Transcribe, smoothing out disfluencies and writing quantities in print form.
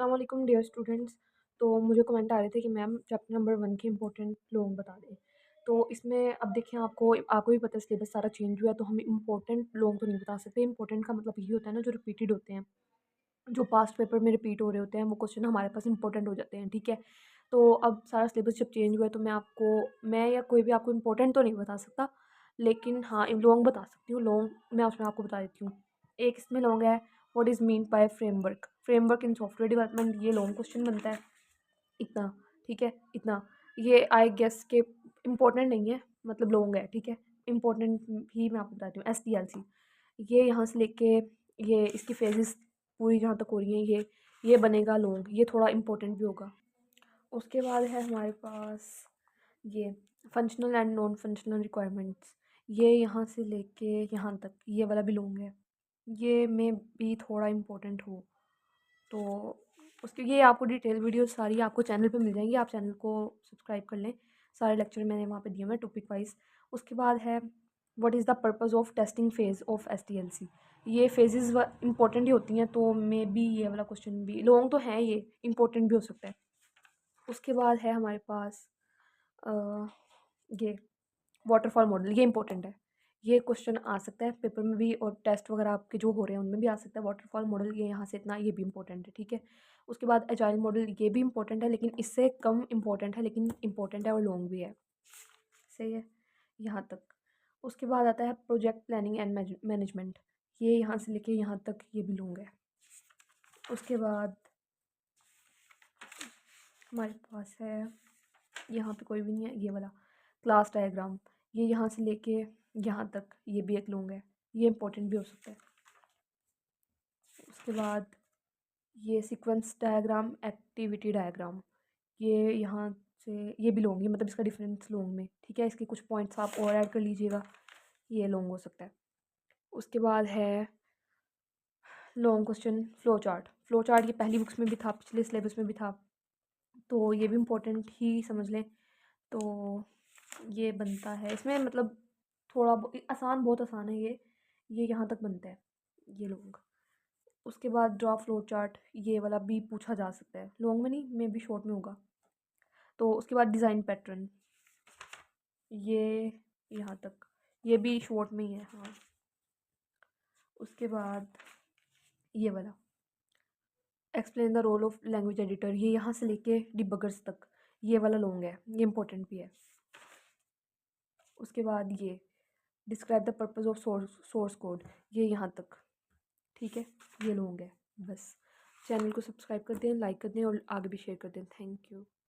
अस्सलाम वालेकुम dear students. तो मुझे कमेंट आ रहे थे कि मैम चैप्टर नंबर 1 के इम्पोर्टेंट लोग बता दें। तो इसमें अब देखिए आपको आपको भी पता है सिलेबस सारा चेंज हुआ है, तो हम इम्पोर्टेंट लोग तो नहीं बता सकते। इम्पोर्टेंट का मतलब ये होता है ना जो रिपीटेड होते हैं, जो पास्ट पेपर में रिपीट हो रहे होते हैं, वो क्वेश्चन हमारे पास इंपॉर्टेंट हो जाते हैं, ठीक है। तो अब सारा सिलेबस जब चेंज हुआ है तो मैं या कोई भी आपको इंपॉर्टेंट तो नहीं बता सकता, लेकिन हाँ लॉन्ग बता सकती हूँ। लॉन्ग मैं उसमें आपको बता देती हूँ। एक इसमें लॉन्ग है, what is mean by framework, framework in software development, ये लॉन्ग क्वेश्चन बनता है इतना, ठीक है इतना। ये आई गेस के इम्पोर्टेंट नहीं है, मतलब लॉन्ग है, ठीक है। इम्पोर्टेंट ही मैं आपको बताती हूँ। STLC, ये यहाँ से लेके ये इसकी फेजेस पूरी जहाँ तक हो रही हैं, ये बनेगा लॉन्ग, ये थोड़ा इम्पोर्टेंट भी होगा। उसके बाद है हमारे पास ये functional and non functional requirements, ये यहाँ से लेके यहाँ तक ये वाला भी लॉन्ग है, ये में भी थोड़ा इम्पोर्टेंट हो। तो उसके ये आपको डिटेल वीडियो सारी आपको चैनल पे मिल जाएंगी, आप चैनल को सब्सक्राइब कर लें। सारे लेक्चर मैंने वहाँ पे दिए हुए हैं टॉपिक वाइज। उसके बाद है what is the purpose of testing phase of STLC, ये फेजेस इंपॉर्टेंट ही होती हैं, तो मे बी ये वाला क्वेश्चन भी लॉन्ग तो है, ये इंपॉर्टेंट भी हो सकता है। उसके बाद है हमारे पास अ, ये वाटरफॉल मॉडल, ये इंपॉर्टेंट है, ये क्वेश्चन आ सकता है पेपर में भी, और टेस्ट वगैरह आपके जो हो रहे हैं उनमें भी आ सकता है। वाटरफॉल मॉडल ये यहाँ से इतना, ये भी इंपॉर्टेंट है, ठीक है। उसके बाद एजाइल मॉडल, ये भी इंपॉर्टेंट है लेकिन इससे कम इंपॉर्टेंट है, लेकिन इंपॉर्टेंट है और लॉन्ग भी है। सही है यहाँ तक। उसके बाद आता है प्रोजेक्ट प्लानिंग एंड मैनेजमेंट, ये यहाँ से लेके यहाँ तक, ये भी लॉन्ग है। उसके बाद हमारे पास है, यहाँ पे कोई भी नहीं है, ये वाला क्लास डायग्राम, ये यहाँ से लेके यहाँ तक, ये भी एक लॉन्ग है, ये इंपॉर्टेंट भी हो सकता है। उसके बाद ये सीक्वेंस डायग्राम, एक्टिविटी डायग्राम, ये यहाँ से ये भी लॉन्ग है, मतलब इसका डिफरेंस लॉन्ग में, ठीक है। इसके कुछ पॉइंट्स आप और ऐड कर लीजिएगा, ये लॉन्ग हो सकता है। उसके बाद है long question flow chart, flow chart ये पहली बुक्स में भी था, पिछले सिलेबस में भी था, तो ये भी इम्पोर्टेंट ही समझ लें। तो ये बनता है इसमें, मतलब थोड़ा आसान, बहुत आसान है ये यहाँ तक बनता है, ये लॉन्ग। उसके बाद ड्रॉ फ्लो चार्ट, ये वाला भी पूछा जा सकता है, लॉन्ग में नहीं, मे भी शॉर्ट में होगा। तो उसके बाद डिज़ाइन पैटर्न, ये यहाँ तक, ये भी शॉर्ट में ही है, हाँ। उसके बाद ये वाला explain the role of language editor, ये यहाँ से लेके डिबगर्स तक, ये वाला लॉन्ग है, ये इंपॉर्टेंट भी है। उसके बाद ये describe the purpose of source code, ये यहाँ तक, ठीक है, ये लॉन्ग है। बस चैनल को सब्सक्राइब कर दें, लाइक कर दें और आगे भी शेयर कर दें। Thank you.